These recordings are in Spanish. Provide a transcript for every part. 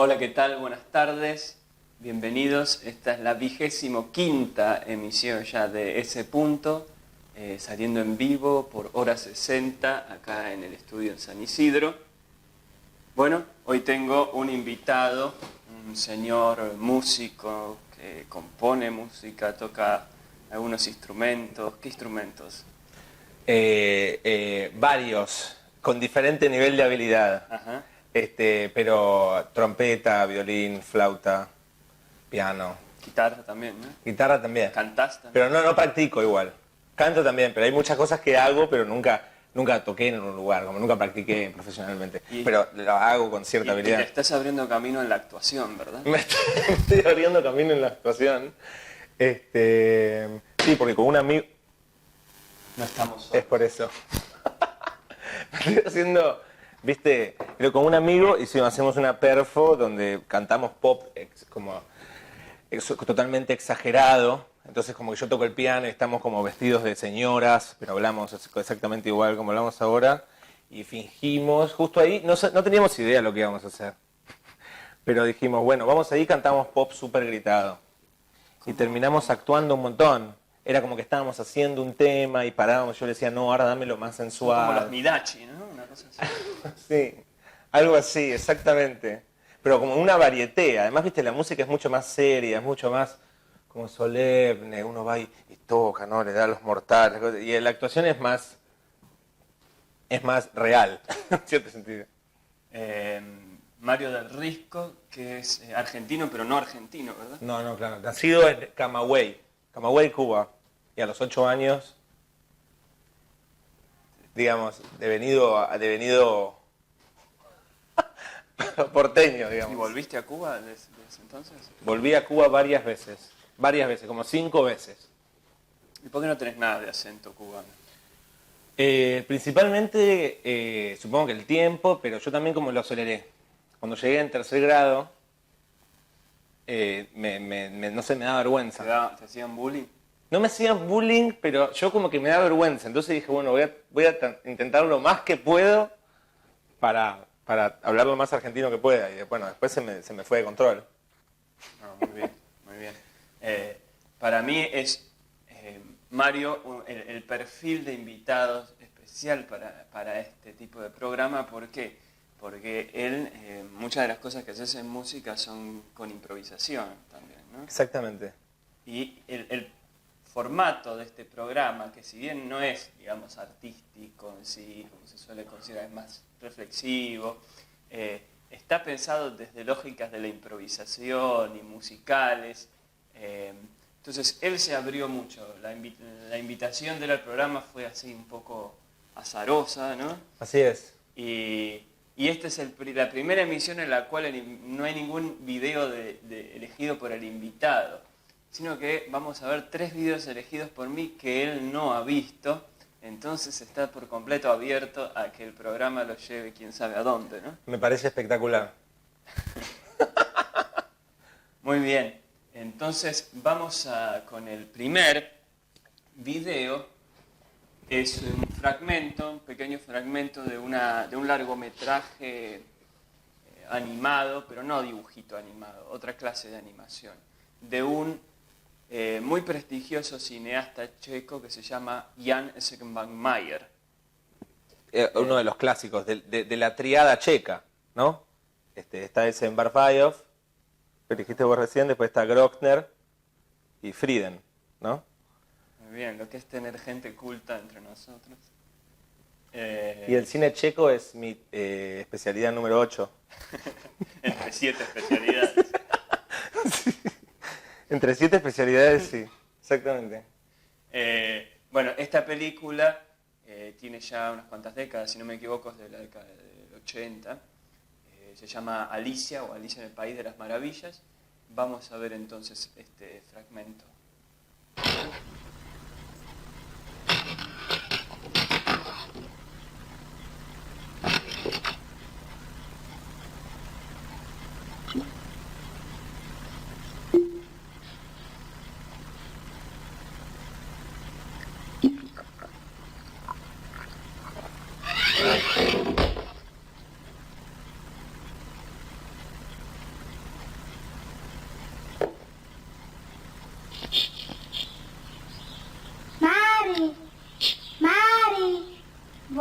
Hola, ¿qué tal? Buenas tardes, bienvenidos. Esta es la 25ª emisión ya de Ese Punto, saliendo en vivo por hora 60 acá en el estudio en San Isidro. Bueno, hoy tengo un invitado, un señor músico que compone música, toca algunos instrumentos. ¿Qué instrumentos? Varios, con diferente nivel de habilidad. Ajá. Pero trompeta, violín, flauta, piano. Guitarra también, ¿no? Guitarra también. ¿Cantás también? Pero no practico igual. Canto también, pero hay muchas cosas que hago, pero nunca toqué en un lugar, como nunca practiqué profesionalmente. Pero lo hago con cierta Y habilidad. te estás abriendo camino en la actuación, ¿verdad? Me estoy abriendo camino en la actuación. Sí, porque con un amigo... No estamos solos. Es por eso. Estoy haciendo... ¿Viste? Pero con un amigo hacemos una perfo donde cantamos pop totalmente exagerado. Entonces como que yo toco el piano y estamos como vestidos de señoras, pero hablamos exactamente igual como hablamos ahora. Y fingimos, justo ahí, no teníamos idea de lo que íbamos a hacer. Pero dijimos, bueno, vamos ahí y cantamos pop súper gritado. Y terminamos actuando un montón. Era como que estábamos haciendo un tema y parábamos. Yo le decía, no, ahora dámelo más sensual. Como los Midachi, ¿no? Una cosa así. Sí, algo así, exactamente. Pero como una varieté. Además, viste, la música es mucho más seria, es mucho más como solemne. Uno va y toca, ¿no? Le da a los mortales. Y la actuación es más real, en cierto sentido. Mario del Risco, que es argentino, pero no argentino, ¿verdad? No, claro. Nacido en Camagüey, Cuba. Y a los 8 años, digamos, devenido porteño, digamos. ¿Y volviste a Cuba desde entonces? Volví a Cuba varias veces, como 5 veces. ¿Y por qué no tenés nada de acento cubano? Principalmente, supongo que el tiempo, pero yo también como lo aceleré. Cuando llegué en 3er grado, no sé, me daba vergüenza. ¿Te hacían bullying? No me hacían bullying, pero yo como que me da vergüenza. Entonces dije, bueno, voy a intentar lo más que puedo para hablar lo más argentino que pueda. Y bueno, después se me fue de control. No, muy bien, muy bien. Para mí es, Mario, el perfil de invitados especial para este tipo de programa. ¿Por qué? Porque él, muchas de las cosas que haces en música son con improvisación también, ¿no? Exactamente. Y el formato de este programa, que si bien no es, digamos, artístico en sí, como se suele considerar, es más reflexivo, está pensado desde lógicas de la improvisación y musicales. Entonces él se abrió mucho. La invitación de él al programa fue así un poco azarosa, ¿no? Así es. Y esta es la primera emisión en la cual no hay ningún video elegido por el invitado, sino que vamos a ver 3 videos elegidos por mí que él no ha visto. Entonces está por completo abierto a que el programa lo lleve quién sabe a dónde, ¿no? Me parece espectacular. Muy bien, entonces vamos con el primer video. Es un pequeño fragmento de un largometraje animado, pero no dibujito animado, otra clase de animación, de un muy prestigioso cineasta checo que se llama Jan Šenkman-Mayer. Uno de los clásicos de la triada checa, ¿no? Está ese en Barbáyov, que dijiste vos recién, después está Grockner y Frieden, ¿no? Muy bien, lo que es tener gente culta entre nosotros. Y el cine checo es mi especialidad número 8. Entre 7 especialidades. Sí. Entre 7 especialidades, sí, exactamente. Bueno, esta película tiene ya unas cuantas décadas, si no me equivoco, es de la década del 80. Se llama Alicia o Alicia en el País de las Maravillas. Vamos a ver entonces este fragmento.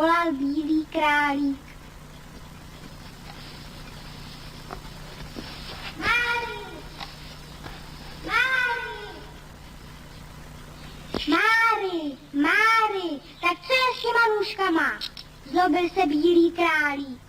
volal bílý králík. Mári! Mári! Mári! Mári! Tak co je s těma nůžkama? Zlobil se bílý králík.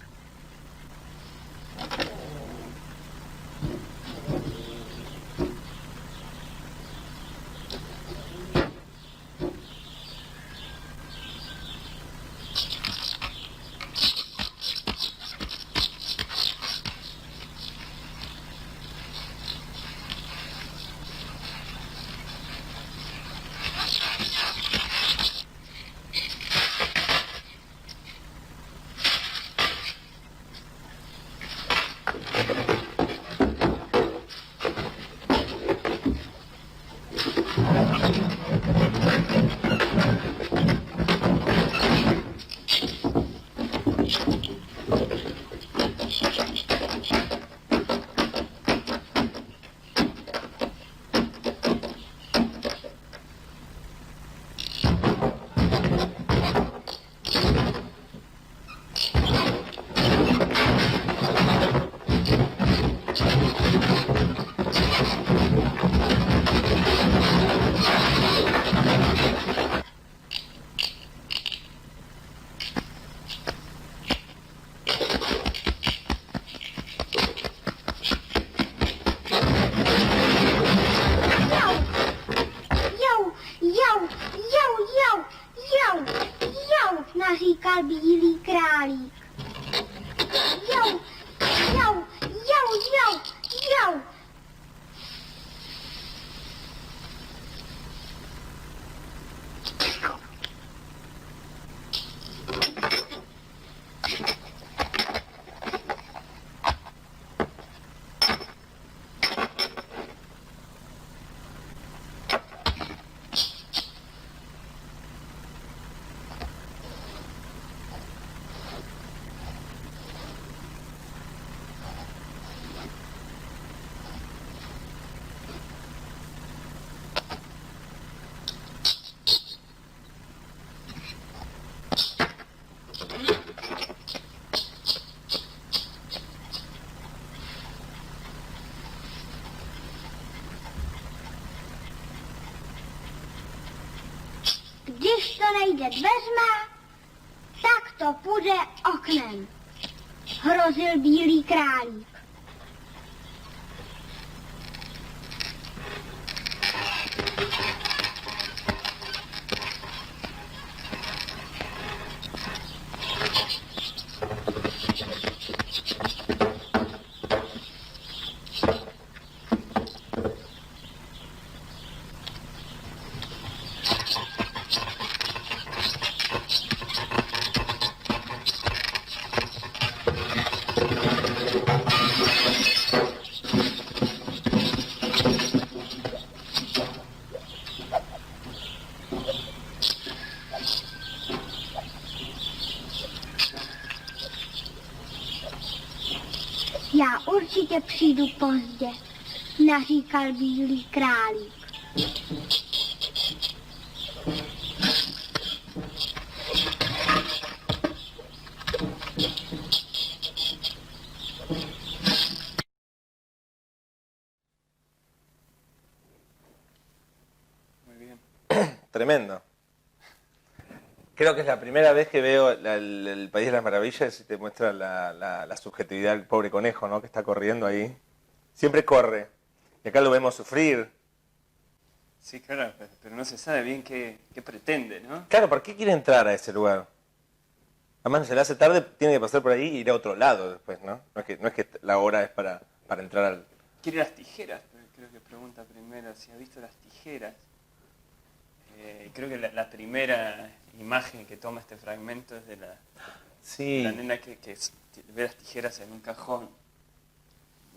Naříkal bílý králík. Jau, jau, jau, jau, jau. Když to nejde dveřma, tak to půjde oknem, hrozil bílý králík. Já určitě přijdu pozdě, naříkal bílý králík. Muy bien. Tremendo. Creo que es la primera vez que veo el País de las Maravillas y te muestra la subjetividad del pobre conejo, ¿no? Que está corriendo ahí. Siempre corre. Y acá lo vemos sufrir. Sí, claro, pero no se sabe bien qué pretende, ¿no? Claro, ¿por qué quiere entrar a ese lugar? Además, se le hace tarde, tiene que pasar por ahí e ir a otro lado después, ¿no? No es que la hora es para entrar al... Quiere las tijeras, pero creo que pregunta primero si ha visto las tijeras. Creo que la primera imagen que toma este fragmento es de la nena que ve las tijeras en un cajón.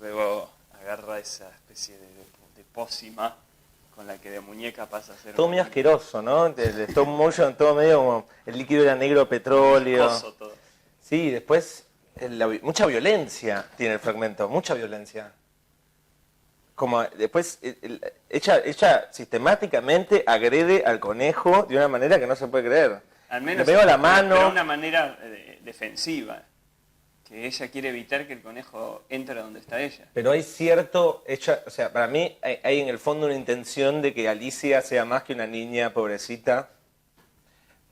Luego agarra esa especie de pócima con la que de muñeca pasa a ser... Todo medio asqueroso, ¿no? El stop motion, todo medio como... El líquido era negro petróleo. Todo. Sí, después mucha violencia tiene el fragmento, mucha violencia. Como después ella sistemáticamente agrede al conejo de una manera que no se puede creer. Al Le menos pego la mano. pero de una manera defensiva, que ella quiere evitar que el conejo entre donde está ella. Pero hay cierto, o sea, para mí hay en el fondo una intención de que Alicia sea más que una niña pobrecita.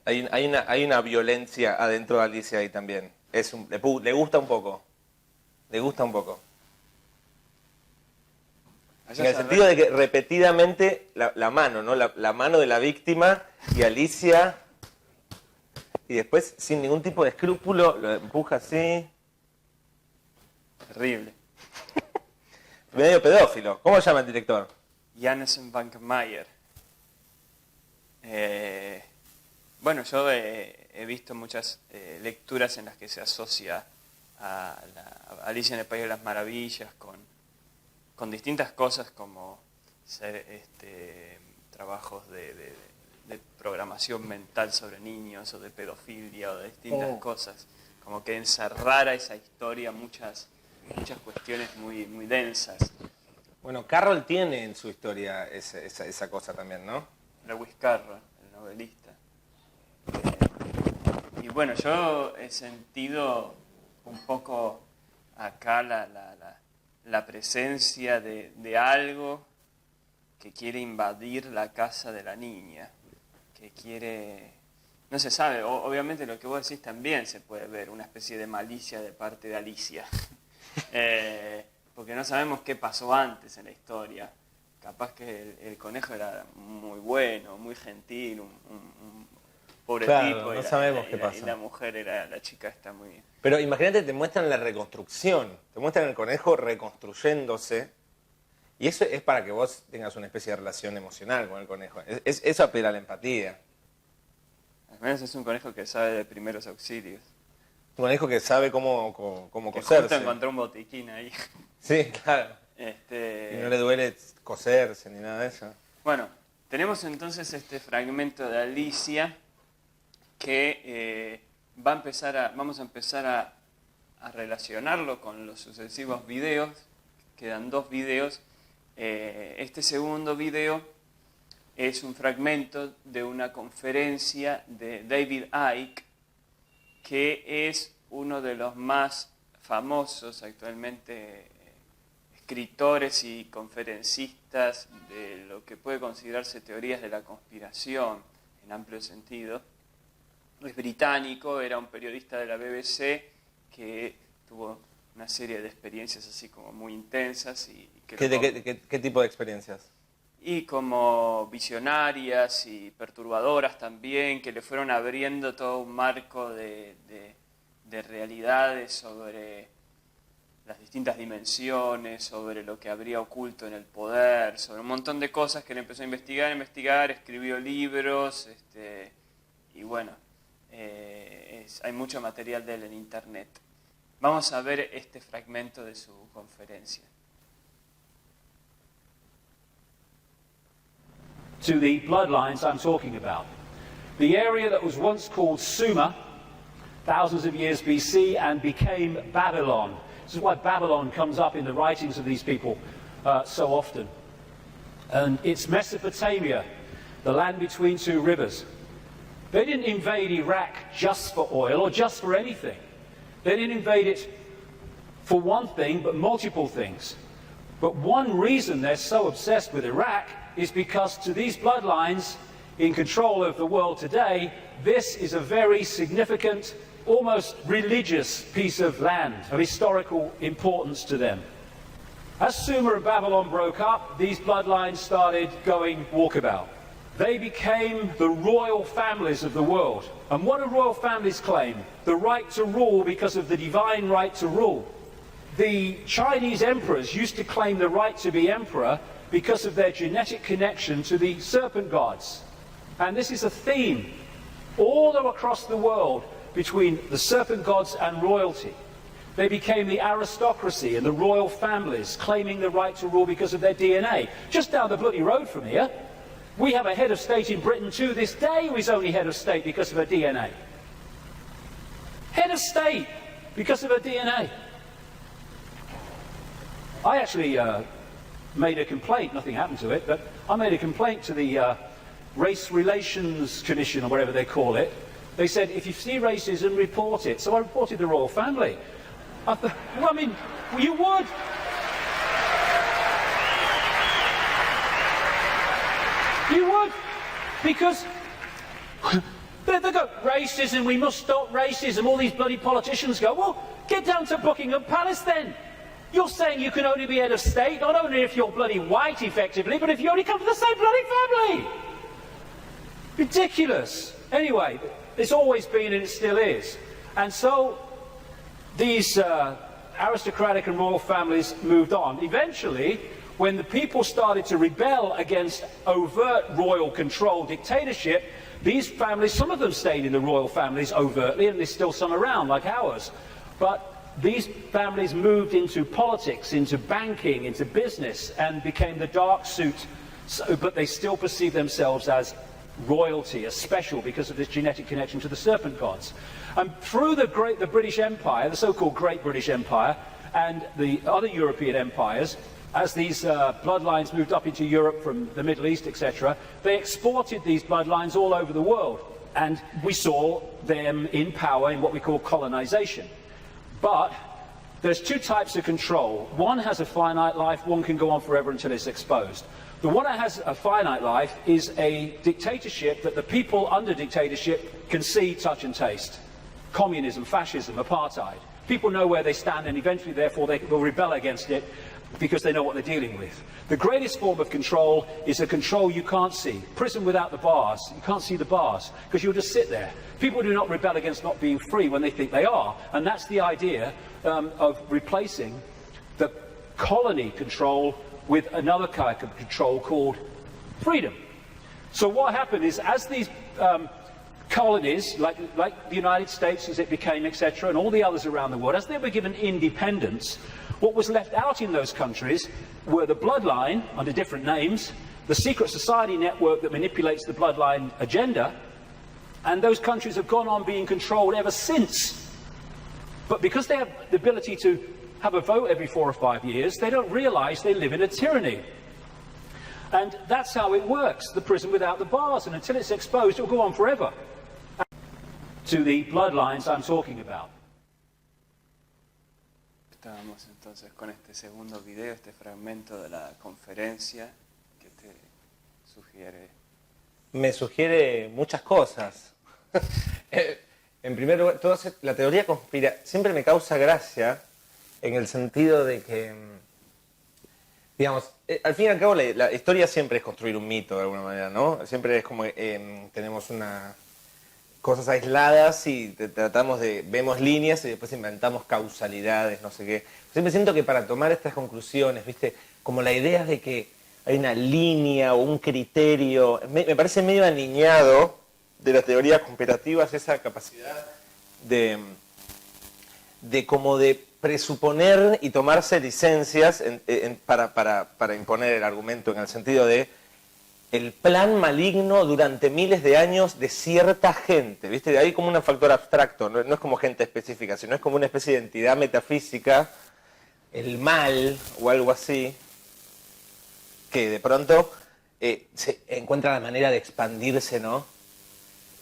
Hay una violencia adentro de Alicia ahí también. Le gusta un poco. Le gusta un poco. En el sentido de que repetidamente la mano, ¿no? La mano de la víctima y Alicia, y después sin ningún tipo de escrúpulo lo empuja así. Terrible. Medio pedófilo. ¿Cómo se llama el director? Janssen Bankmeijer. Bueno, yo he visto muchas lecturas en las que se asocia a Alicia en el País de las Maravillas con distintas cosas como trabajos de programación mental sobre niños o de pedofilia o de distintas cosas. Como que encerrara esa historia muchas cuestiones muy, muy densas. Bueno, Carroll tiene en su historia esa cosa también, ¿no? Lewis Carroll, el novelista. Y bueno, yo he sentido un poco acá la presencia de algo que quiere invadir la casa de la niña, que quiere... No se sabe, obviamente lo que vos decís también se puede ver, una especie de malicia de parte de Alicia. Porque no sabemos qué pasó antes en la historia. Capaz que el conejo era muy bueno, muy gentil, un pobre tipo. No sabemos qué pasó. Y la mujer la chica está muy... Pero imagínate, te muestran la reconstrucción, te muestran el conejo reconstruyéndose, y eso es para que vos tengas una especie de relación emocional con el conejo. Eso apela a la empatía. Al menos es un conejo que sabe de primeros auxilios. Un conejo que sabe cómo Que coserse. justo encontró un botiquín ahí. Sí, claro. Y no le duele coserse ni nada de eso. Bueno, tenemos entonces este fragmento de Alicia que vamos a empezar a relacionarlo con los sucesivos videos. Quedan 2 videos. Este segundo video es un fragmento de una conferencia de David Icke, que es uno de los más famosos actualmente escritores y conferencistas de lo que puede considerarse teorías de la conspiración en amplio sentido. Es británico, era un periodista de la BBC que tuvo una serie de experiencias así como muy intensas. ¿Qué tipo de experiencias? Y como visionarias y perturbadoras también, que le fueron abriendo todo un marco de realidades sobre las distintas dimensiones, sobre lo que habría oculto en el poder, sobre un montón de cosas que él empezó a investigar, escribió libros, y bueno, hay mucho material de él en internet. Vamos a ver este fragmento de su conferencia. To the bloodlines I'm talking about. The area that was once called Sumer, thousands of years BC, and became Babylon. This is why Babylon comes up in the writings of these people so often. And it's Mesopotamia, the land between 2 rivers. They didn't invade Iraq just for oil or just for anything. They didn't invade it for one thing, but multiple things. But one reason they're so obsessed with Iraq is because to these bloodlines in control of the world today, this is a very significant, almost religious piece of land of historical importance to them. As Sumer and Babylon broke up, these bloodlines started going walkabout. They became the royal families of the world. And what do royal families claim? The right to rule because of the divine right to rule. The Chinese emperors used to claim the right to be emperor because of their genetic connection to the serpent gods. And this is a theme all across the world between the serpent gods and royalty. They became the aristocracy and the royal families, claiming the right to rule because of their DNA. Just down the bloody road from here, we have a head of state in Britain to this day who is only head of state because of her DNA. Head of state because of her DNA. I actually made a complaint, nothing happened to it, but I made a complaint to the Race Relations Commission, or whatever they call it, They said, if you see racism, report it. So I reported the royal family. Well, I mean, you would. You would. Because they go, racism, we must stop racism. All these bloody politicians go, well, get down to Buckingham Palace then. You're saying you can only be head of state, not only if you're bloody white, effectively, but if you only come from the same bloody family. Ridiculous. Anyway, it's always been and it still is. And so these aristocratic and royal families moved on. Eventually, when the people started to rebel against overt royal control dictatorship, these families, some of them stayed in the royal families overtly, and there's still some around, like ours. But these families moved into politics, into banking, into business, and became the dark suit, but they still perceive themselves as royalty, as special, because of this genetic connection to the serpent gods. And through the British Empire, the so-called Great British Empire, and the other European empires, as these bloodlines moved up into Europe from the Middle East, etc., they exported these bloodlines all over the world. And we saw them in power in what we call colonization. But there's two types of control. One has a finite life, one can go on forever until it's exposed. The one that has a finite life is a dictatorship that the people under dictatorship can see, touch and taste. Communism, fascism, apartheid. People know where they stand, and eventually, therefore, they will rebel against it because they know what they're dealing with. The greatest form of control is a control you can't see. Prison without the bars. You can't see the bars because you'll just sit there. People do not rebel against not being free when they think they are. And that's the idea of replacing the colony control with another kind of control called freedom. So what happened is, as these colonies, like the United States as it became, etc., and all the others around the world, as they were given independence, what was left out in those countries were the bloodline, under different names, the secret society network that manipulates the bloodline agenda, and those countries have gone on being controlled ever since. But because they have the ability to have a vote every 4 or 5 years, they don't realize they live in a tyranny. And that's how it works, the prison without the bars, and until it's exposed, it will go on forever. To the bloodlines I'm talking about. Estábamos entonces con este segundo video, este fragmento de la conferencia que te sugiere. Me sugiere muchas cosas. En primer lugar, la teoría siempre me causa gracia en el sentido de que, digamos, al fin y al cabo la historia siempre es construir un mito de alguna manera, ¿no? Siempre es como tenemos cosas aisladas y vemos líneas y después inventamos causalidades, no sé qué. Siempre siento que para tomar estas conclusiones, ¿viste? Como la idea de que hay una línea o un criterio, me parece medio aniñado de las teorías conspirativas, esa capacidad de como de presuponer y tomarse licencias para imponer el argumento, en el sentido de el plan maligno durante miles de años de cierta gente, ¿viste? Hay como un factor abstracto, no es como gente específica, sino es como una especie de entidad metafísica, el mal o algo así, que de pronto se encuentra la manera de expandirse, ¿no?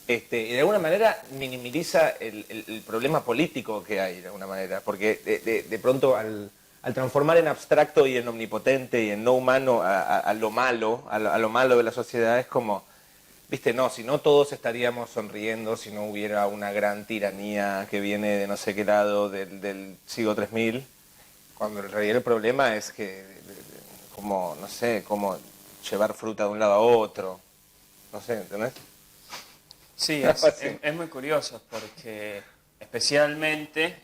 Y de alguna manera minimiza el problema político que hay, de alguna manera, porque de pronto al transformar en abstracto y en omnipotente y en no humano a lo malo, a lo malo de la sociedad, es como, viste, no, si no todos estaríamos sonriendo, si no hubiera una gran tiranía que viene de no sé qué lado del siglo 3000, cuando en realidad el problema es que, como, no sé, como llevar fruta de un lado a otro, no sé, ¿entendés? Sí, es muy curioso porque especialmente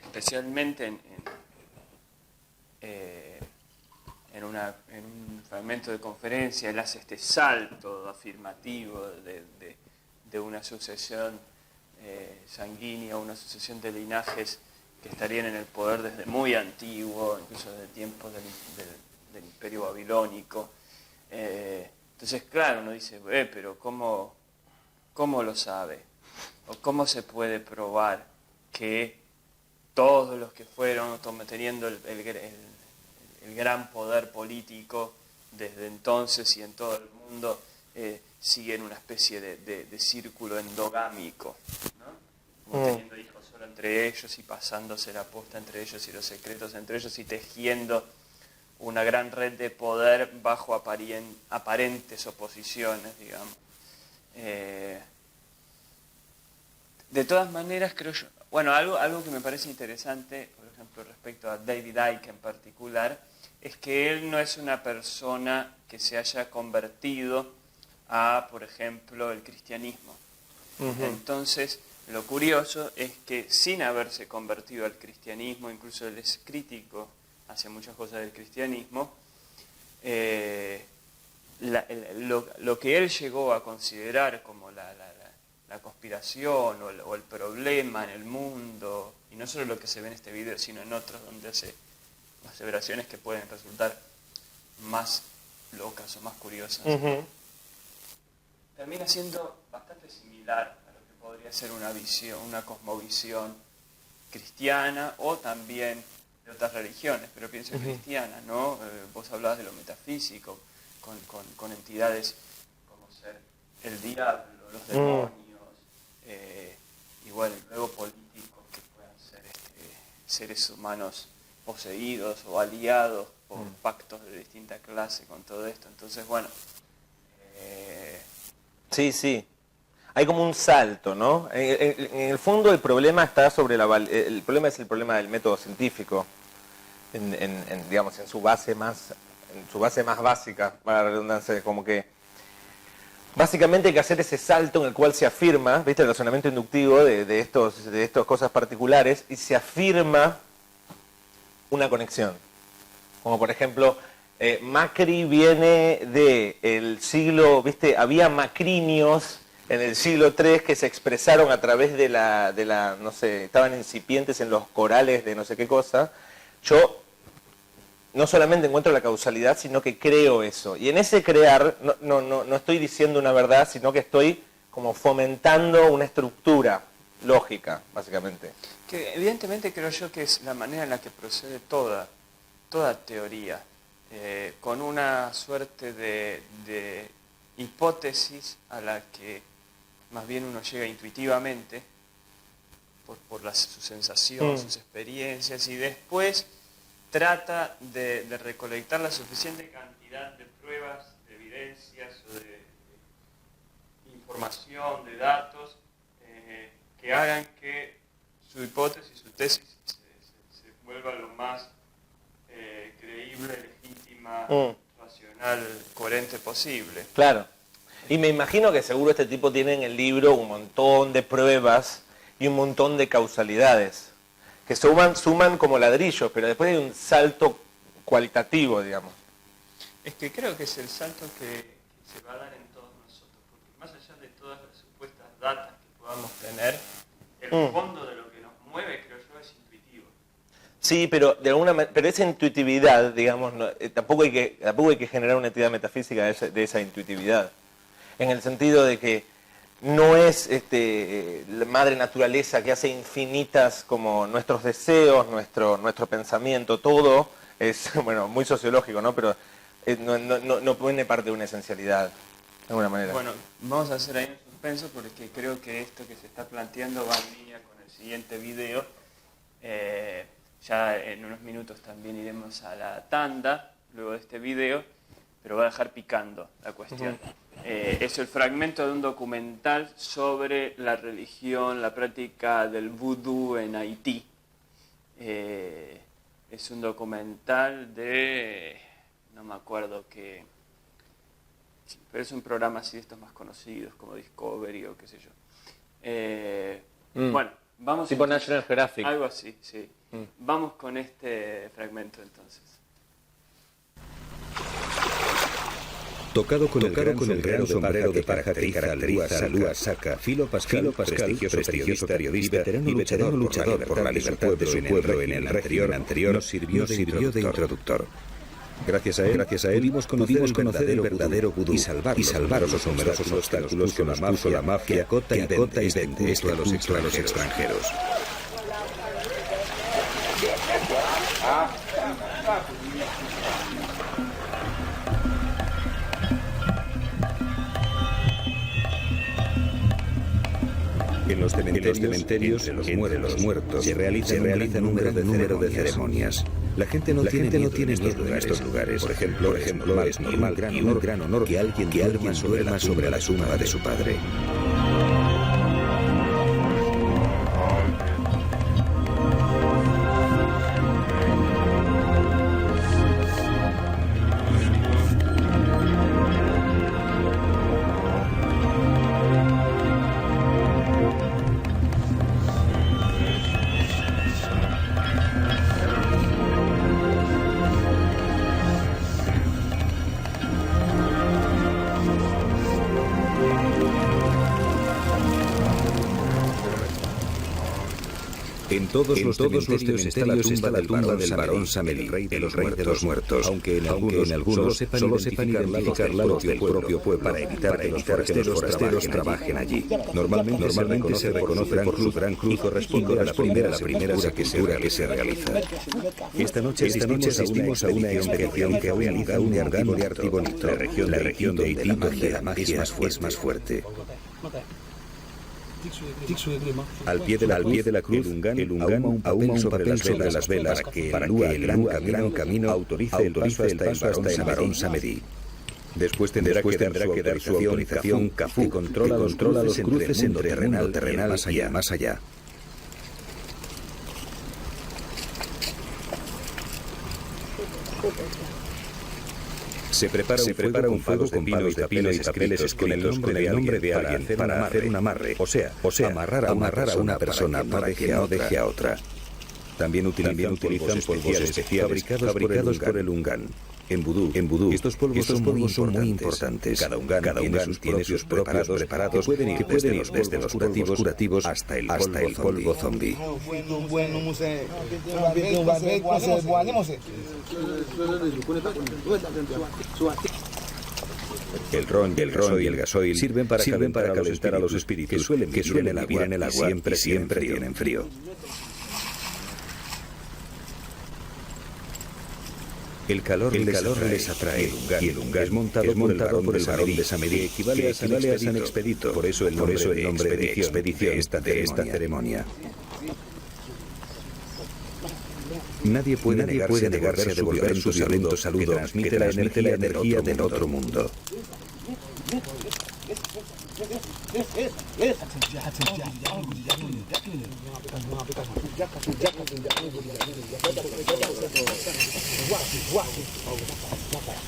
en un fragmento de conferencia él hace este salto afirmativo de una sucesión sanguínea, una sucesión de linajes que estarían en el poder desde muy antiguo, incluso desde tiempos del Imperio Babilónico. Entonces, claro, uno dice, pero ¿cómo lo sabe? ¿O cómo se puede probar que todos los que fueron teniendo el gran poder político desde entonces y en todo el mundo siguen una especie de círculo endogámico, ¿no? entre ellos y pasándose la posta entre ellos y los secretos entre ellos y tejiendo una gran red de poder bajo aparentes oposiciones, digamos. De todas maneras, creo yo, bueno, algo que me parece interesante, por ejemplo, respecto a David Icke en particular, es que él no es una persona que se haya convertido a, por ejemplo, el cristianismo. Entonces, lo curioso es que sin haberse convertido al cristianismo, incluso él es crítico hacia muchas cosas del cristianismo, lo que él llegó a considerar como la conspiración o el problema en el mundo, y no solo lo que se ve en este video, sino en otros donde hace aseveraciones que pueden resultar más locas o más curiosas, termina siendo bastante similar a lo que podría ser una cosmovisión cristiana o también de otras religiones, pero pienso cristiana, ¿no? Vos hablabas de lo metafísico, con entidades como ser el diablo, los demonios, igual luego políticos que puedan ser seres humanos poseídos o aliados por pactos de distinta clase con todo esto. Entonces, bueno... Sí. Hay como un salto, ¿no? En el fondo el problema está sobre el problema es el problema del método científico, digamos, en su base más básica, para la redundancia, como que básicamente hay que hacer ese salto en el cual se afirma, ¿viste? El razonamiento inductivo de estas cosas particulares, y se afirma una conexión. Como por ejemplo, Macri viene del siglo, ¿viste? Había macrinios en el siglo III que se expresaron a través de la no sé, estaban incipientes en los corales de no sé qué cosa. Yo no solamente encuentro la causalidad, sino que creo eso. Y en ese crear no estoy diciendo una verdad, sino que estoy como fomentando una estructura lógica, básicamente. Que evidentemente creo yo que es la manera en la que procede toda teoría, con una suerte de hipótesis a la que más bien uno llega intuitivamente por su sensación, sus experiencias, y después trata de recolectar la suficiente cantidad de pruebas, de evidencias o de información, de datos, que hagan que su hipótesis, su tesis se vuelva lo más creíble, legítima, racional, coherente posible. Claro. Y me imagino que seguro este tipo tiene en el libro un montón de pruebas y un montón de causalidades que suman como ladrillos, pero después hay un salto cualitativo, digamos. Es que creo que es el salto que se va a dar en todos nosotros, porque más allá de todas las supuestas datas que podamos tener, el fondo de lo que nos mueve, creo yo, es intuitivo. Sí, pero de alguna manera, pero esa intuitividad, digamos, tampoco hay que generar una entidad metafísica de esa intuitividad, en el sentido de que no es la madre naturaleza que hace infinitas como nuestros deseos, nuestro pensamiento, todo es, bueno, muy sociológico, ¿no? Pero no pone parte de una esencialidad, de alguna manera. Bueno, vamos a hacer ahí un suspenso porque creo que esto que se está planteando va en línea con el siguiente video. Ya en unos minutos también iremos a la tanda, luego de este video, pero va a dejar picando la cuestión. Es el fragmento de un documental sobre la religión, la práctica del vudú en Haití. Es un documental de... no me acuerdo qué... pero es un programa así de estos más conocidos, como Discovery o qué sé yo. Bueno, vamos... Tipo National Geographic. Algo así, sí. Vamos con este fragmento entonces. Tocado con el gran sombrero de paja que caracteriza a Lua Saka, Filo Pascal, prestigioso periodista y veterano luchador por la libertad de su pueblo en el anterior, nos sirvió de introductor. Gracias a él pudimos conocer el verdadero vudú y salvar los numerosos obstáculos que nos puso la mafia que acota y vende esto a los extranjeros. En los cementerios, entre los muertos, se realizan un gran número de ceremonias. La gente no tiene miedo en estos lugares. Por ejemplo, es normal y un gran honor que alguien duerma sobre la tumba de su padre. En todos los cementerios está la tumba del barón Samedi, el rey de los muertos, aunque en algunos solo sepan identificarla los del propio pueblo para evitar que los forasteros trabajen allí. Normalmente se reconoce por su gran cruz y corresponde a la primera sepultura que se realiza. Esta noche asistimos a una expedición que realiza un arte bonito. La región de Haití donde la magia es más fuerte. Al pie de la cruz, el Ungán ahuma un papel sobre las velas para que el gran camino autorice el paso hasta el barón Samedi. Después tendrá que dar su autorización Cafú, que controla los cruces entre el mundo terrenal más allá. Se prepara un fuego con palos de pino y papeles escritos con el nombre de alguien para hacer un amarre, o sea, amarrar a una persona para que no deje a otra. También utilizan polvos especiales fabricados por el Ungán. En vudú, estos polvos son muy importantes. Cada Ungán tiene sus propios preparados que pueden ir desde los curativos hasta el polvo zombie. El ron y el gasoil sirven para calentar a los espíritus que suelen vivir en el agua y siempre tienen frío. El calor les atrae y el Ungán es montado por el barón de Samedi, equivale a San Expedito, por eso el nombre de expedición de esta ceremonia. Nadie puede negarse a devolver su violento saludo que transmite la energía del otro mundo.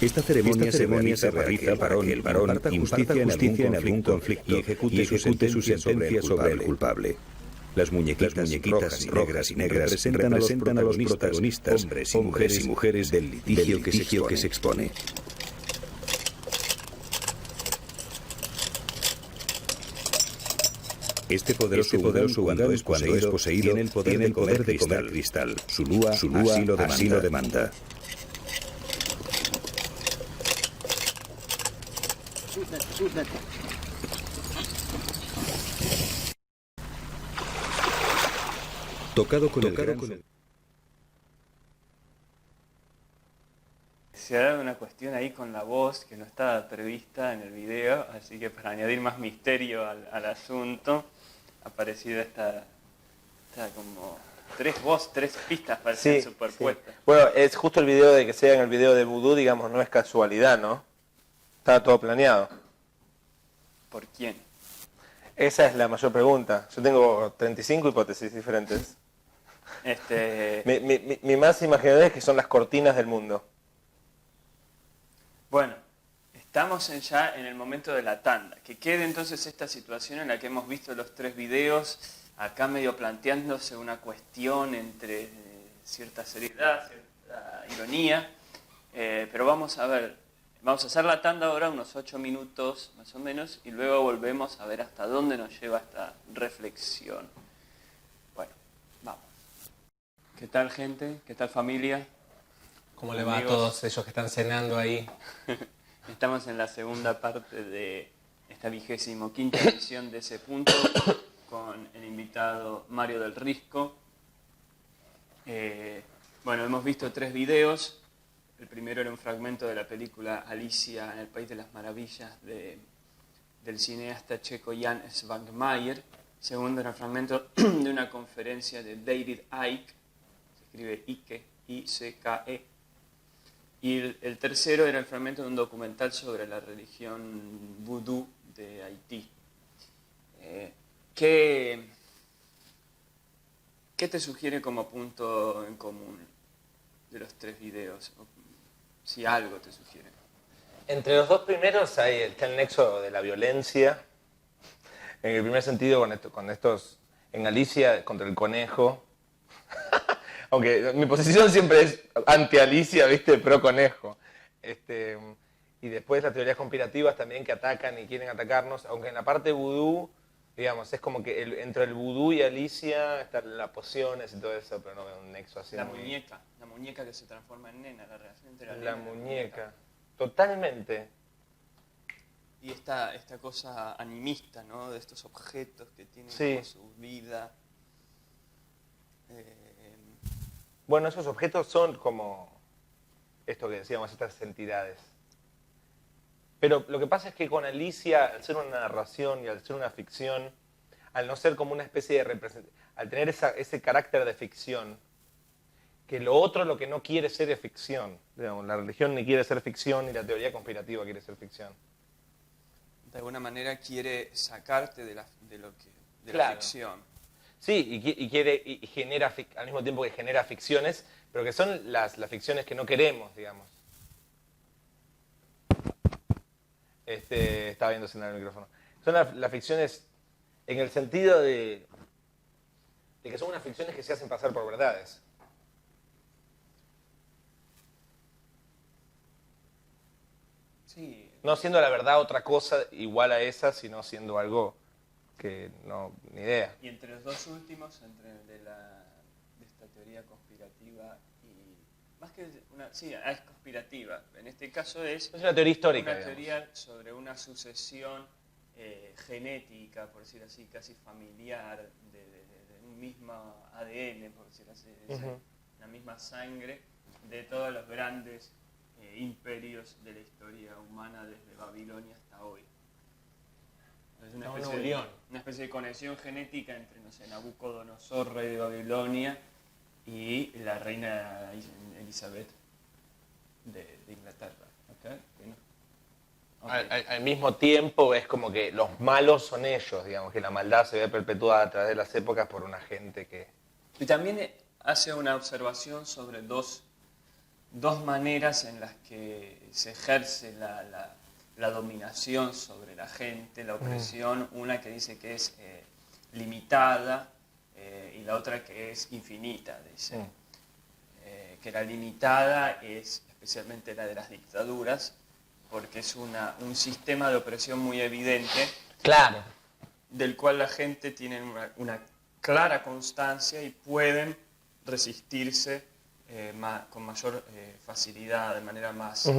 Esta ceremonia se realiza para que el varón imparta justicia en algún conflicto y ejecute su sentencia sobre el culpable. Las muñequitas rojas y negras representan a los protagonistas, hombres y mujeres del litigio que se expone. Este poderoso cuando es poseído, tiene el poder de comer cristal. Su lúa así lo demanda. Tocado con el... Se ha dado una cuestión ahí con la voz que no estaba prevista en el video, así que para añadir más misterio al asunto, ha aparecido esta como tres pistas parecen superpuestas. Sí. Bueno, es justo el video de que sea en el video de Vudú, digamos, no es casualidad, ¿no? Estaba todo planeado. ¿Por quién? Esa es la mayor pregunta. Yo tengo 35 hipótesis diferentes. Mi más imaginada es que son las cortinas del mundo. Bueno, estamos ya en el momento de la tanda. Que quede entonces esta situación en la que hemos visto los tres videos, acá medio planteándose una cuestión entre cierta seriedad, cierta ironía, pero vamos a ver, vamos a hacer la tanda ahora unos 8 minutos más o menos y luego volvemos a ver hasta dónde nos lleva esta reflexión. Bueno, vamos. ¿Qué tal, gente? ¿Qué tal, familia? ¿Cómo le va a todos ellos que están cenando ahí? Estamos en la segunda parte de esta 25ª edición de Ese Punto con el invitado Mario del Risco. Bueno, hemos visto 3 videos. El primero era un fragmento de la película Alicia en el País de las Maravillas del cineasta checo Jan Svankmajer. segundo era el fragmento de una conferencia de David Icke, se escribe Icke, I-C-K-E. Y el tercero era el fragmento de un documental sobre la religión vudú de Haití. ¿Qué te sugiere como punto en común de los tres videos? O si algo te sugiere. Entre los dos primeros está el nexo de la violencia. En el primer sentido, con estos en Alicia contra el conejo. Aunque mi posición siempre es anti-Alicia, ¿viste? Pro conejo. Y después las teorías conspirativas también que atacan y quieren atacarnos. Aunque en la parte vudú, digamos, es como que entre el vudú y Alicia están las pociones y todo eso, pero no veo un nexo así. La muñeca que se transforma en nena, la relación entre la nena La y la muñeca. Totalmente. Y esta cosa animista, ¿no? De estos objetos que tienen Sí. como su vida. Bueno, esos objetos son como esto que decíamos, estas entidades. Pero lo que pasa es que con Alicia, al ser una narración y al ser una ficción, al no ser como una especie de representación, al tener ese carácter de ficción, que lo otro lo que no quiere ser es ficción. Digamos, la religión ni quiere ser ficción, ni la teoría conspirativa quiere ser ficción. De alguna manera quiere sacarte de la Claro. ficción. Sí, y genera, al mismo tiempo que genera ficciones, pero que son las ficciones que no queremos, digamos. Estaba viendo sin el micrófono. Son las ficciones en el sentido de que son unas ficciones que se hacen pasar por verdades. Sí. No siendo la verdad otra cosa igual a esa, sino siendo algo que no, ni idea. Y entre los dos últimos, entre el de esta teoría conspirativa y... Más que es conspirativa. En este caso es Es una teoría histórica, una digamos. teoría sobre una sucesión genética, por decir así, casi familiar, de un mismo ADN, por decir así, la misma sangre, de todos los grandes imperios de la historia humana desde Babilonia hasta hoy. Es una especie de conexión genética entre, no sé, Nabucodonosor, rey de Babilonia, y la reina Elizabeth de Inglaterra. ¿Okay? Okay. Al mismo tiempo es como que los malos son ellos, digamos, que la maldad se ve perpetuada a través de las épocas por una gente que... Y también hace una observación sobre dos maneras en las que se ejerce la dominación sobre la gente, la opresión, una que dice que es limitada y la otra que es infinita, dice. Que la limitada es especialmente la de las dictaduras, porque es un sistema de opresión muy evidente, Claro. del cual la gente tiene una clara constancia y pueden resistirse con mayor facilidad, de manera más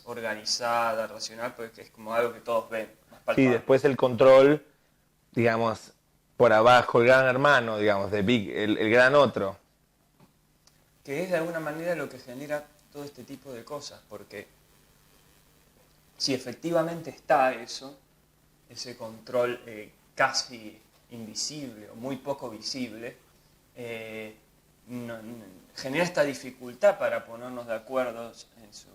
organizada, racional, porque es como algo que todos ven. Más Sí, palpable. después el control, digamos, por abajo, el gran hermano, digamos, el gran otro. Que es de alguna manera lo que genera todo este tipo de cosas, porque si efectivamente está ese control casi invisible o muy poco visible, genera esta dificultad para ponernos de acuerdo en su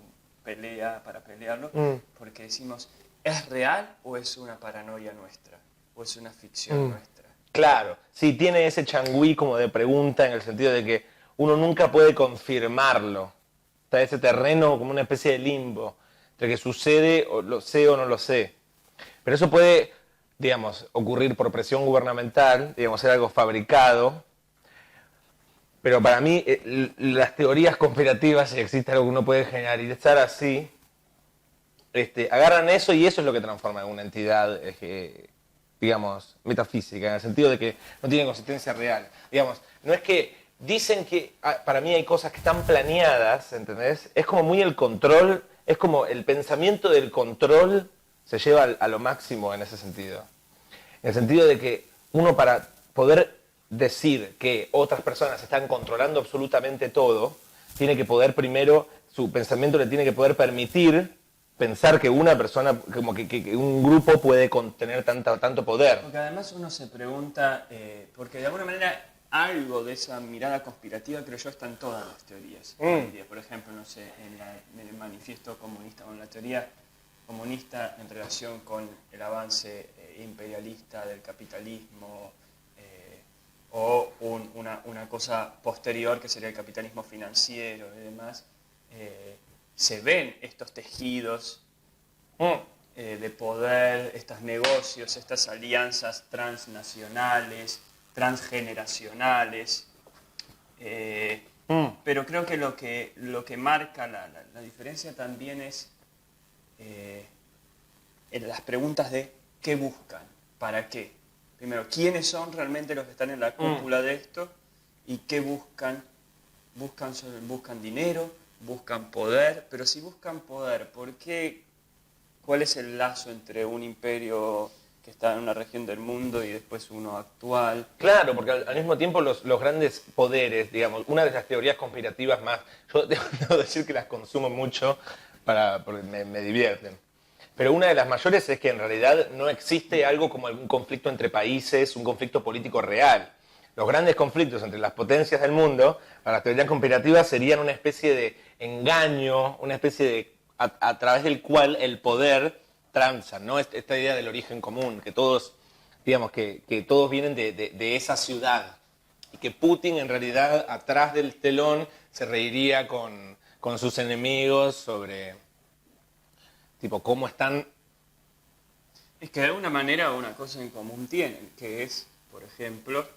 pelea, para pelearlo, porque decimos, ¿es real o es una paranoia nuestra? ¿O es una ficción nuestra? Claro, sí, tiene ese changüí como de pregunta en el sentido de que uno nunca puede confirmarlo. Está ese terreno como una especie de limbo, entre que sucede o lo sé o no lo sé. Pero eso puede, digamos, ocurrir por presión gubernamental, digamos, ser algo fabricado. Pero para mí, las teorías conspirativas, si existe algo que uno puede generalizar así, agarran eso y eso es lo que transforma en una entidad, digamos, metafísica, en el sentido de que no tiene consistencia real. Digamos, no es que dicen que, para mí hay cosas que están planeadas, ¿entendés? Es como muy el control, es como el pensamiento del control se lleva a lo máximo en ese sentido. En el sentido de que uno para poder decir que otras personas están controlando absolutamente todo, tiene que poder primero, su pensamiento le tiene que poder permitir pensar que una persona, como que un grupo puede contener tanto poder. Porque además uno se pregunta, porque de alguna manera algo de esa mirada conspirativa, creo yo, está en todas las teorías. Por ejemplo, no sé, en el manifiesto comunista, o en la teoría comunista en relación con el avance imperialista del capitalismo, o una cosa posterior que sería el capitalismo financiero y demás, se ven estos tejidos de poder, estos negocios, estas alianzas transnacionales, transgeneracionales, pero creo que lo que marca la diferencia también es en las preguntas de qué buscan, para qué. Primero, ¿quiénes son realmente los que están en la cúpula de esto? ¿Y qué buscan? Buscan dinero, buscan poder, pero si buscan poder, ¿por qué? ¿Cuál es el lazo entre un imperio que está en una región del mundo y después uno actual? Claro, porque al mismo tiempo los grandes poderes, digamos, una de las teorías conspirativas más, yo debo decir que las consumo mucho porque me divierten. Pero una de las mayores es que en realidad no existe algo como algún conflicto entre países, un conflicto político real. Los grandes conflictos entre las potencias del mundo, para las teorías conspirativas, serían una especie de engaño, una especie de a través del cual el poder transa, ¿no? Esta idea del origen común, que todos, digamos, que todos vienen de esa ciudad y que Putin en realidad atrás del telón se reiría con sus enemigos sobre, tipo, cómo están. Es que de alguna manera una cosa en común tienen, que es, por ejemplo,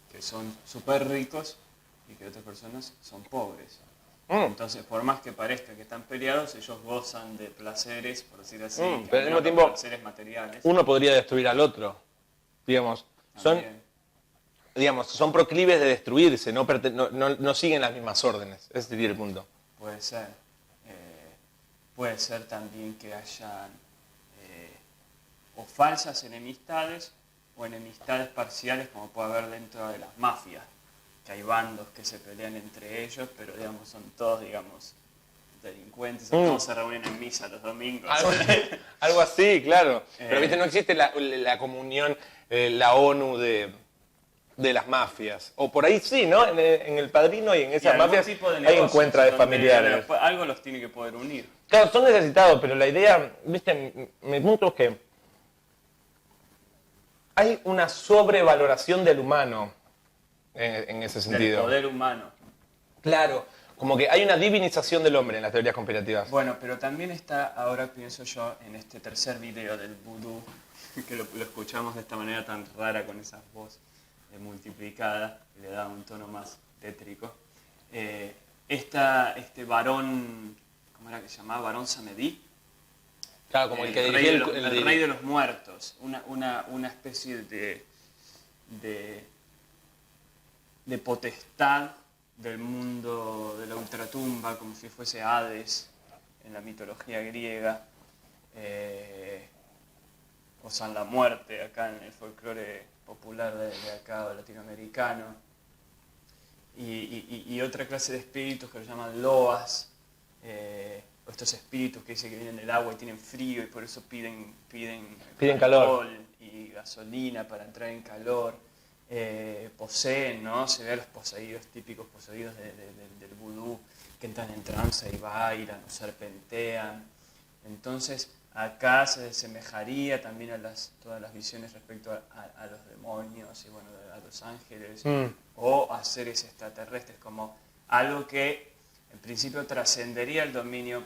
que son súper ricos y que otras personas son pobres. Entonces, por más que parezca que están peleados, ellos gozan de placeres, por decir así, pero al mismo tiempo, placeres materiales. Uno podría destruir al otro, digamos. Son proclives de destruirse, no siguen las mismas órdenes. Ese sería el punto. Puede ser. Puede ser también que hayan o falsas enemistades o enemistades parciales, como puede haber dentro de las mafias, que hay bandos que se pelean entre ellos, pero digamos son todos, digamos, delincuentes, todos se reúnen en misa los domingos. Algo así, claro. Pero viste, no existe la comunión, la ONU de las mafias. O por ahí sí, ¿no? En El Padrino y en esas mafias hay encuentros de familiares. Algo los tiene que poder unir. Claro, son necesitados, pero la idea, viste, mi punto es que hay una sobrevaloración del humano en ese sentido. Del poder humano. Claro, como que hay una divinización del hombre en las teorías conspirativas. Bueno, pero también está, ahora pienso yo, en este tercer video del vudú, que lo escuchamos de esta manera tan rara, con esa voz multiplicada, que le da un tono más tétrico. Este varón, ¿cómo era que se llamaba? Varón Samedi. Claro, como el que rey dirigía el rey de los muertos. Una especie de potestad del mundo de la ultratumba, como si fuese Hades en la mitología griega, o San la Muerte acá en el folclore popular de acá, latinoamericano, y otra clase de espíritus que lo llaman loas, o estos espíritus que dicen que vienen del agua y tienen frío y por eso piden calor y gasolina para entrar en calor. Poseen, ¿no? Se ve a los poseídos, típicos poseídos del vudú, que entran en trance y bailan o serpentean. Entonces acá se asemejaría también a todas las visiones respecto a los demonios y bueno, a los ángeles o a seres extraterrestres, como algo que en principio trascendería el dominio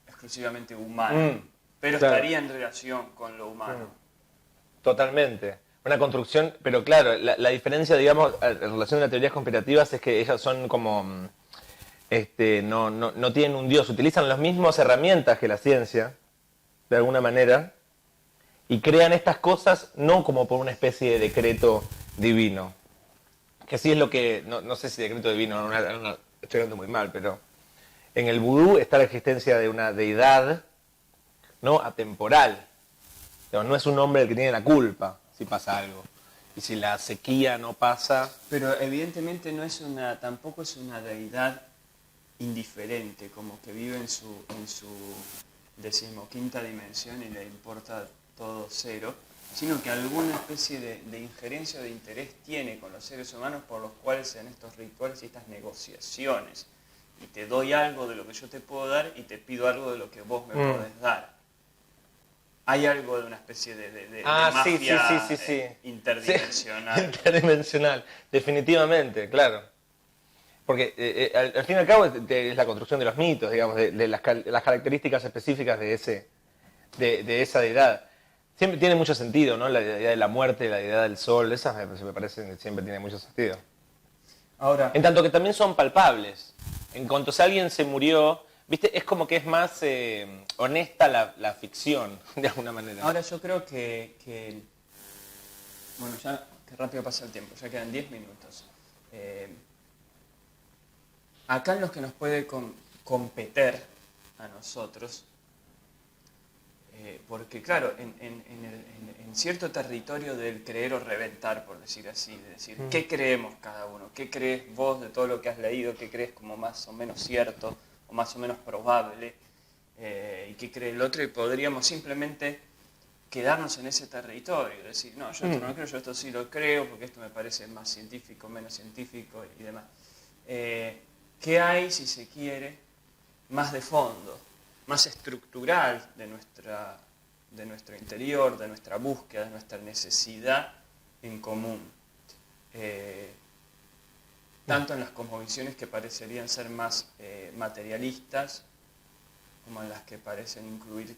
exclusivamente humano, pero claro, estaría en relación con lo humano. Totalmente. Una construcción, pero claro, la diferencia, digamos, en relación a las teorías conspirativas es que ellas son como, no tienen un dios, utilizan las mismas herramientas que la ciencia, de alguna manera, y crean estas cosas no como por una especie de decreto divino, que sí es lo que, no sé si decreto divino, estoy hablando muy mal, pero en el vudú está la existencia de una deidad, ¿no? Atemporal. No es un hombre el que tiene la culpa si pasa algo. Y si la sequía no pasa. Pero evidentemente tampoco es una deidad indiferente, como que vive en su decimoquinta dimensión y le importa todo cero, sino que alguna especie de injerencia o de interés tiene con los seres humanos por los cuales se dan estos rituales y estas negociaciones. Y te doy algo de lo que yo te puedo dar y te pido algo de lo que vos me podés dar. Hay algo de una especie de mafia interdimensional. Sí, interdimensional, definitivamente, claro. Porque al fin y al cabo es la construcción de los mitos, digamos, de las características específicas de esa deidad. Siempre tiene mucho sentido, ¿no? La idea de la muerte, la idea del sol, esas me parece que siempre tiene mucho sentido. Ahora, en tanto que también son palpables. En cuanto a alguien se murió, ¿viste? Es como que es más honesta la ficción, de alguna manera. Ahora yo creo que bueno, ya que rápido pasa el tiempo, ya quedan 10 minutos. Acá en los que nos puede competir a nosotros, porque claro, en cierto territorio del creer o reventar, por decir así, de decir, ¿qué creemos cada uno? ¿Qué crees vos de todo lo que has leído? ¿Qué crees como más o menos cierto o más o menos probable? ¿Y qué cree el otro? Y podríamos simplemente quedarnos en ese territorio, decir, no, yo esto no lo creo, yo esto sí lo creo, porque esto me parece más científico, menos científico y demás. ¿Qué hay, si se quiere, más de fondo, más estructural de nuestro interior, de nuestra búsqueda, de nuestra necesidad en común? Tanto en las cosmovisiones que parecerían ser más materialistas, como en las que parecen incluir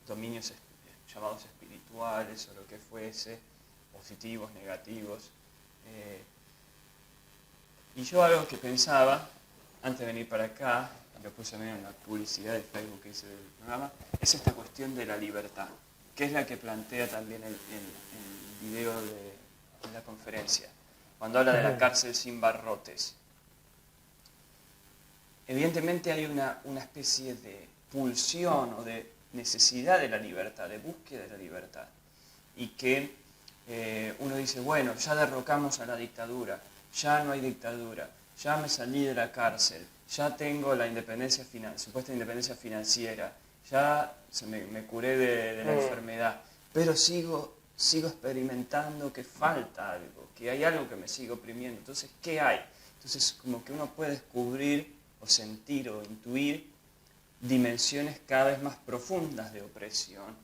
dominios llamados espirituales o lo que fuese, positivos, negativos. Y yo algo que pensaba, antes de venir para acá, lo puse medio en la publicidad de Facebook que hice del programa, es esta cuestión de la libertad, que es la que plantea también el video de la conferencia, cuando habla de la cárcel sin barrotes. Evidentemente hay una especie de pulsión o de necesidad de la libertad, de búsqueda de la libertad, y que uno dice, bueno, ya derrocamos a la dictadura, ya no hay dictadura, ya me salí de la cárcel, ya tengo la independencia supuesta independencia financiera, ya me curé de la enfermedad, pero sigo experimentando que falta algo, que hay algo que me sigue oprimiendo. Entonces, ¿qué hay? Entonces, como que uno puede descubrir o sentir o intuir dimensiones cada vez más profundas de opresión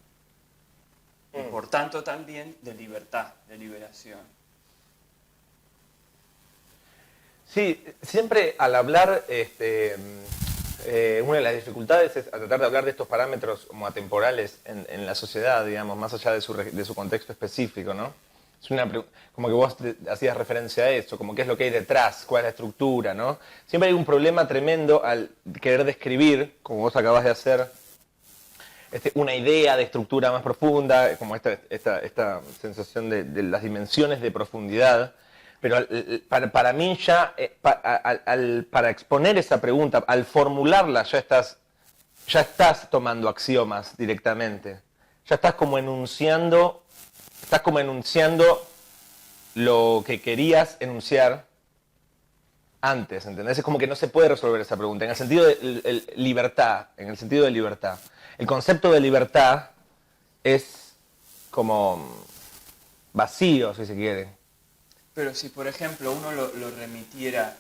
y por tanto también de libertad, de liberación. Sí, siempre al hablar, una de las dificultades es a tratar de hablar de estos parámetros como atemporales en la sociedad, digamos, más allá de su contexto específico, ¿no? Es como que vos hacías referencia a eso, como qué es lo que hay detrás, cuál es la estructura, ¿no? Siempre hay un problema tremendo al querer describir, como vos acabas de hacer, una idea de estructura más profunda, como esta sensación de las dimensiones de profundidad. Pero para mí ya, para exponer esa pregunta, al formularla ya estás tomando axiomas directamente. Ya estás como enunciando lo que querías enunciar antes, ¿entendés? Es como que no se puede resolver esa pregunta, en el sentido de libertad, El concepto de libertad es como vacío, si se quiere. Pero si, por ejemplo, uno lo remitiera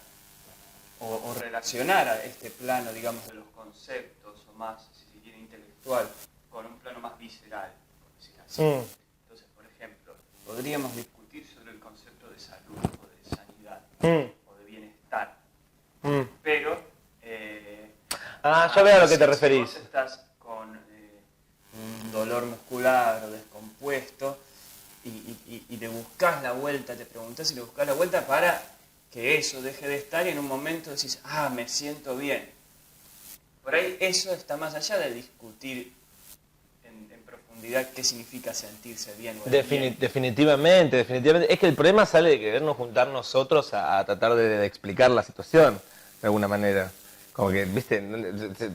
o relacionara este plano, digamos, de los conceptos, o más, si se quiere, intelectual, con un plano más visceral, por decir así. Entonces, por ejemplo, podríamos discutir sobre el concepto de salud, o de sanidad, o de bienestar. Pero... ya veo a lo que te referís. Si vos estás con un dolor muscular o descompuesto, y le buscás la vuelta, te preguntás y le buscás la vuelta para que eso deje de estar y en un momento decís, me siento bien. Por ahí eso está más allá de discutir en profundidad qué significa sentirse bien. Definitivamente. Es que el problema sale de querernos juntar nosotros a tratar de explicar la situación, de alguna manera. Como que, viste,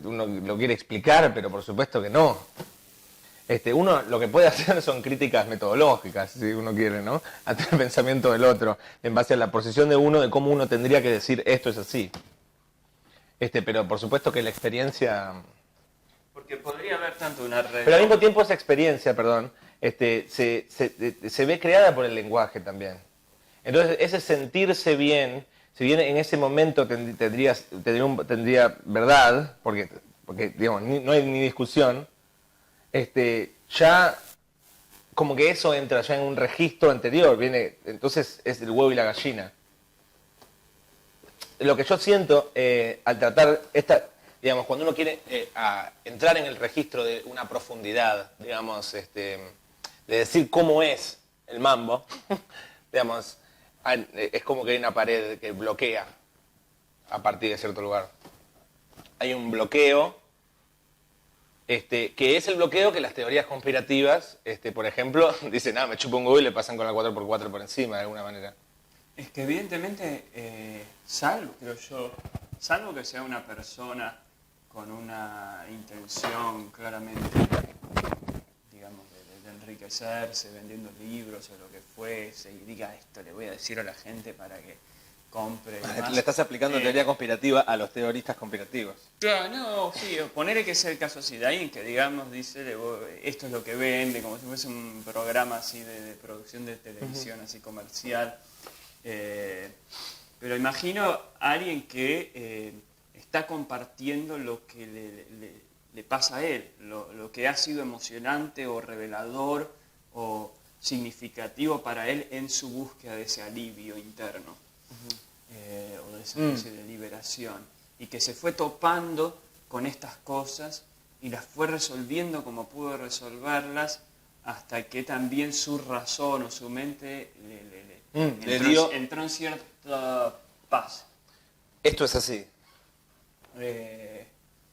uno lo quiere explicar, pero por supuesto que no. Uno lo que puede hacer son críticas metodológicas, si uno quiere, ¿no? Ante el pensamiento del otro, en base a la posición de uno, de cómo uno tendría que decir esto es así. Pero por supuesto que la experiencia Porque podría haber tanto una red... Pero al mismo tiempo esa experiencia, perdón, se ve creada por el lenguaje también. Entonces ese sentirse bien, si bien en ese momento tendría verdad, porque digamos, no hay ni discusión, ya como que eso entra ya en un registro anterior, entonces es el huevo y la gallina. Lo que yo siento al tratar digamos, cuando uno quiere entrar en el registro de una profundidad, digamos, de decir cómo es el mambo, digamos, es como que hay una pared que bloquea a partir de cierto lugar. Hay un bloqueo, que es el bloqueo que las teorías conspirativas, por ejemplo, dicen, me chupo un huevo y le pasan con la 4x4 por encima, de alguna manera. Es que evidentemente, salvo que sea una persona con una intención claramente, digamos, de enriquecerse, vendiendo libros o lo que fuese, y diga esto, le voy a decir a la gente para que compre. Le estás aplicando teoría conspirativa a los teoristas conspirativos. Claro, no, sí, ponerle que sea el caso así, de alguien que, digamos, dice, esto es lo que vende, como si fuese un programa así de producción de televisión, así comercial. Pero imagino a alguien que está compartiendo lo que le pasa a él, lo que ha sido emocionante o revelador o significativo para él en su búsqueda de ese alivio interno, o de esa especie de liberación, y que se fue topando con estas cosas y las fue resolviendo como pudo resolverlas, hasta que también su razón o su mente entró en cierta paz. Esto es así.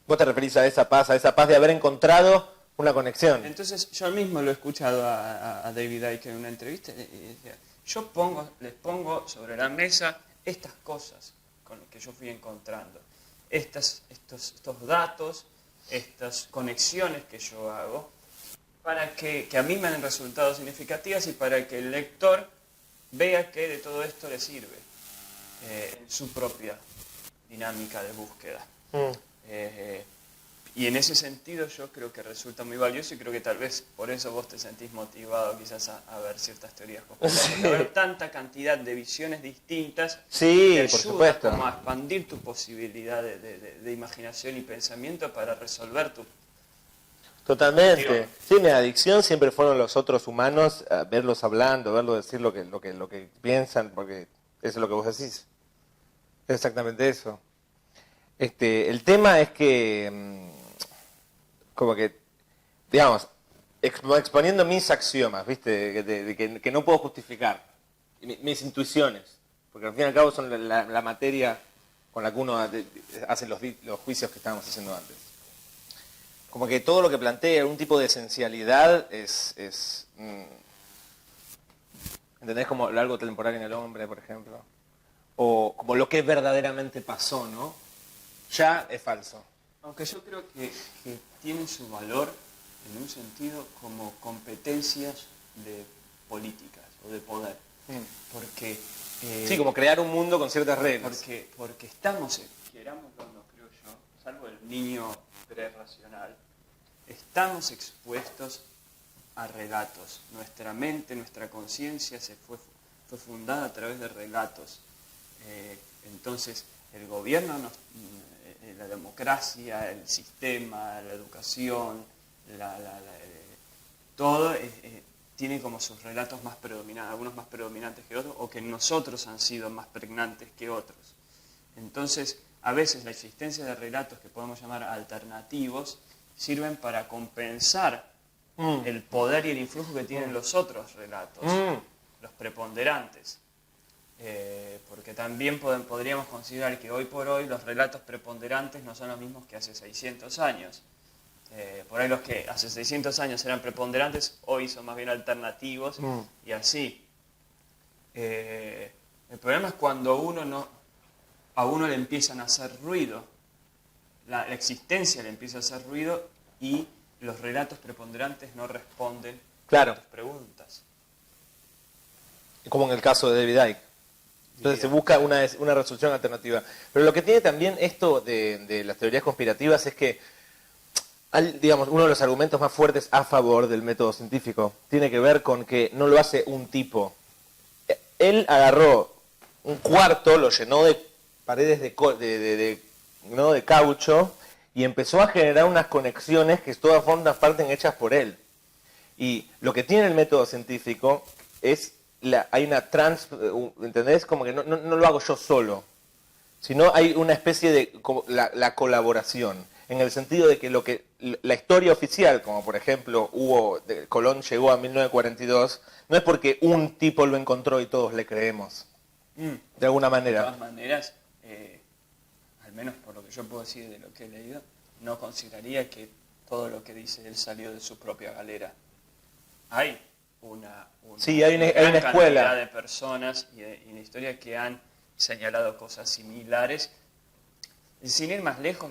¿Vos te referís a esa paz de haber encontrado una conexión? Entonces, yo mismo lo he escuchado a David Icke en una entrevista, y decía, les pongo sobre la mesa estas cosas con las que yo fui encontrando, estos datos, estas conexiones que yo hago, para que a mí me han resultado significativas y para que el lector vea que de todo esto le sirve en su propia dinámica de búsqueda. Y en ese sentido yo creo que resulta muy valioso, y creo que tal vez por eso vos te sentís motivado quizás a ver ciertas teorías conspirativas. A ver tanta cantidad de visiones distintas, sí, te por ayuda supuesto, como a expandir tu posibilidad de imaginación y pensamiento para resolver tu... Totalmente. Sí, mi adicción siempre fueron los otros humanos, verlos hablando, verlos decir lo que piensan, porque eso es lo que vos decís. Es exactamente eso. El tema es que, como que, digamos, exponiendo mis axiomas, ¿viste? Que no puedo justificar, mis intuiciones, porque al fin y al cabo son la materia con la que uno hace los juicios que estábamos haciendo antes. Como que todo lo que plantea algún tipo de esencialidad es ¿entendés? Como algo temporal en el hombre, por ejemplo. O como lo que verdaderamente pasó, ¿no? Ya es falso. Aunque yo creo que tienen su valor en un sentido como competencias de políticas o de poder. Porque... sí, como crear un mundo con ciertas reglas. Porque estamos, querámoslo o no, creo yo, salvo el niño prerracional, estamos expuestos a relatos. Nuestra mente, nuestra conciencia fue fundada a través de relatos. Entonces, el gobierno, la democracia, el sistema, la educación, todo tiene como sus relatos más predominantes, algunos más predominantes que otros, o que en nosotros han sido más pregnantes que otros. Entonces, a veces la existencia de relatos que podemos llamar alternativos sirven para compensar el poder y el influjo que tienen los otros relatos, los preponderantes. Porque también podríamos considerar que hoy por hoy los relatos preponderantes no son los mismos que hace 600 años. Por ahí los que hace 600 años eran preponderantes, hoy son más bien alternativos, y así. El problema es cuando a uno le empiezan a hacer ruido, la existencia le empieza a hacer ruido, y los relatos preponderantes no responden a tus preguntas. Como en el caso de David Icke. Entonces se busca una resolución alternativa. Pero lo que tiene también esto de las teorías conspirativas es que digamos, uno de los argumentos más fuertes a favor del método científico tiene que ver con que no lo hace un tipo. Él agarró un cuarto, lo llenó de paredes de caucho y empezó a generar unas conexiones que todas formas parten hechas por él. Y lo que tiene el método científico es, hay una ¿entendés? Como que no lo hago yo solo, sino hay una especie de la colaboración, en el sentido de que la historia oficial, como por ejemplo Colón llegó a 1942, no es porque un tipo lo encontró y todos le creemos, de alguna manera. De todas maneras, al menos por lo que yo puedo decir de lo que he leído, no consideraría que todo lo que dice él salió de su propia galera. Hay una gran escuela cantidad de personas y en la historia que han señalado cosas similares. Sin ir más lejos,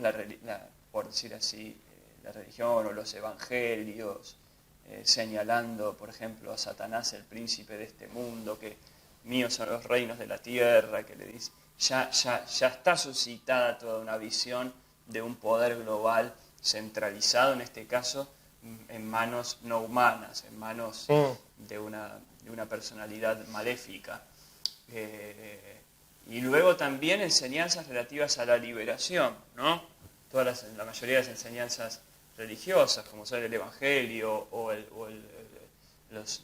por decir así, la religión o los evangelios, señalando, por ejemplo, a Satanás, el príncipe de este mundo, que míos son los reinos de la tierra, que le dice, ya está suscitada toda una visión de un poder global centralizado, en este caso, en manos no humanas, en manos de una personalidad maléfica. Y luego también enseñanzas relativas a la liberación, ¿no? La mayoría de las enseñanzas religiosas, como son el Evangelio o las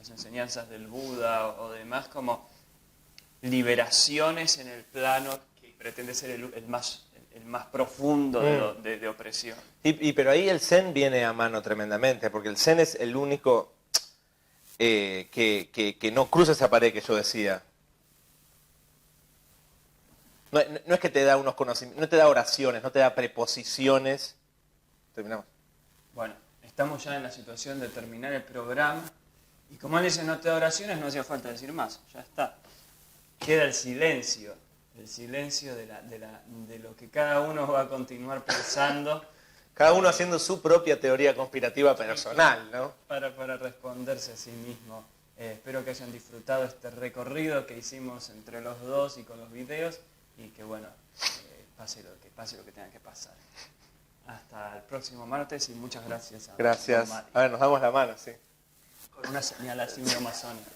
enseñanzas del Buda o demás, como liberaciones en el plano que pretende ser el más profundo de opresión. Pero ahí el Zen viene a mano tremendamente, porque el Zen es el único que no cruza esa pared que yo decía. No es que te da unos conocimientos, no te da oraciones, no te da preposiciones. Terminamos. Bueno, estamos ya en la situación de terminar el programa. Y como él dice, no te da oraciones, no hacía falta decir más. Ya está. Queda el silencio. El silencio de lo que cada uno va a continuar pensando. Cada uno haciendo su propia teoría conspirativa personal, ¿no? Para responderse a sí mismo. Espero que hayan disfrutado este recorrido que hicimos entre los dos y con los videos. Y que bueno, pase lo que tenga que pasar. Hasta el próximo martes y muchas gracias. Gracias. A ver, nos damos la mano, sí. Con una señal así medio masónica.